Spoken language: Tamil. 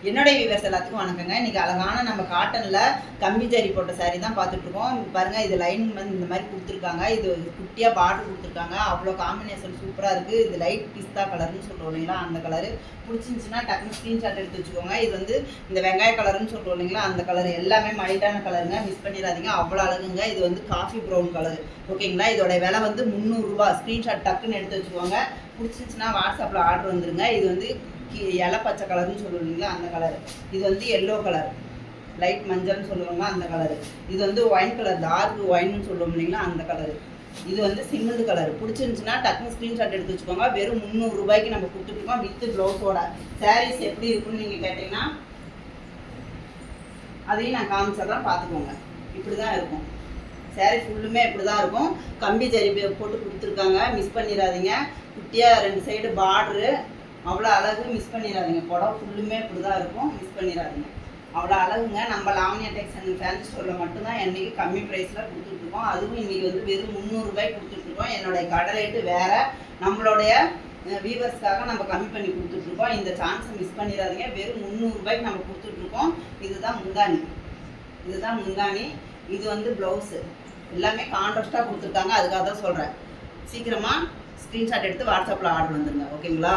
என்னுடைய வியூவர்ஸ் எல்லாத்துக்கும் வணக்கங்க. இன்றைக்கி அழகான நம்ம காட்டனில் கம்பி ஜரி போட்ட சாரீ தான் பார்த்துட்ருக்கோம். பாருங்கள், இது லைன் வந்து இந்த மாதிரி கொடுத்துருக்காங்க. இது குட்டியாக பார்டர் கொடுத்துருக்காங்க. அவ்வளோ காம்பினேஷன் சூப்பராக இருக்குது. இது லைட் பிஸ்தா கலர்னு சொல்கிறோம் இல்லைங்களா, அந்த கலரு பிடிச்சிருந்துச்சின்னா டக்குனு ஸ்க்ரீன்ஷாட் எடுத்து வச்சுக்கோங்க. இது வந்து இந்த வெங்காய கலருன்னு சொல்கிறோம் இல்லைங்களா, அந்த கலர் எல்லாமே மைல்டான கலருங்க. மிஸ் பண்ணிடாதீங்க, அவ்வளோ அழகுங்க. இது வந்து காஃபி ப்ரௌன் கலர், ஓகேங்களா. இதோட விலை வந்து 300 ரூபா. ஸ்க்ரீன்ஷாட் டக்குன்னு எடுத்து வச்சுக்கோங்க. பிடிச்சிருந்துச்சின்னா வாட்ஸ்அப்பில் ஆர்டர் வந்துருங்க. இது வந்து இலை பச்சை கலர்னு சொல்லுவீங்களா, அந்த கலர். இது வந்து எல்லோ கலர், லைட் மஞ்சள்னு சொல்லுவாங்க, அந்த கலரு. இது வந்து ஒயின் கலர், டார்க் ஒயின்னு சொல்லுவோம் இல்லைங்களா, அந்த கலரு. இது வந்து சிமெண்ட் கலர். பிடிச்சிருந்துச்சுன்னா டக்குனு ஸ்க்ரீன்ஷாட் எடுத்து வச்சுக்கோங்க. வெறும் 300 ரூபாய்க்கு நம்ம கொடுத்துட்ருக்கோம் வித் ப்ளவுஸோட. சாரீஸ் எப்படி இருக்குன்னு நீங்கள் கேட்டிங்கன்னா அதையும் நான் காமிச்சிட்றேன், பார்த்துக்கோங்க. இப்படி தான் இருக்கும் சாரீ ஃபுல்லுமே, இப்படி தான் இருக்கும். கம்பி ஜரி போட்டு கொடுத்துருக்காங்க, மிஸ் பண்ணிடாதீங்க. குட்டியாக 2 சைடு பார்டரு, அவ்வளோ அழகு. மிஸ் பண்ணிடாதீங்க. புடவை ஃபுல்லுமே இப்படி தான் இருக்கும், மிஸ் பண்ணிடாதீங்க. அவ்வளோ அழகுங்க. நம்ம லாவண்யா டெக்ஸ் அண்ட் ஃபேன்சி ஸ்டோரில் மட்டும்தான் என்றைக்கு கம்மி ப்ரைஸில் கொடுத்துட்ருக்கோம். அதுவும் இன்றைக்கி வந்து வெறும் 300 ரூபாய்க்கு கொடுத்துட்ருக்கோம். என்னுடைய கடை ரேட்டு வேறு, நம்மளுடைய வியூவர்ஸ்க்காக நம்ம கம்மி பண்ணி கொடுத்துட்ருக்கோம். இந்த சான்ஸை மிஸ் பண்ணிடாதீங்க. வெறும் 300 ரூபாய்க்கு நம்ம கொடுத்துட்ருக்கோம். இதுதான் முந்தானி, இதுதான் முந்தானி. இது வந்து ப்ளவுஸு. எல்லாமே கான்ட்ராஸ்ட்டாக கொடுத்துருக்காங்க, அதுக்காக தான் சொல்கிறேன். சீக்கிரமாக ஸ்க்ரீன்ஷாட் எடுத்து வாட்ஸ்அப்பில் ஆர்டர் வந்துடுங்க, ஓகேங்களா.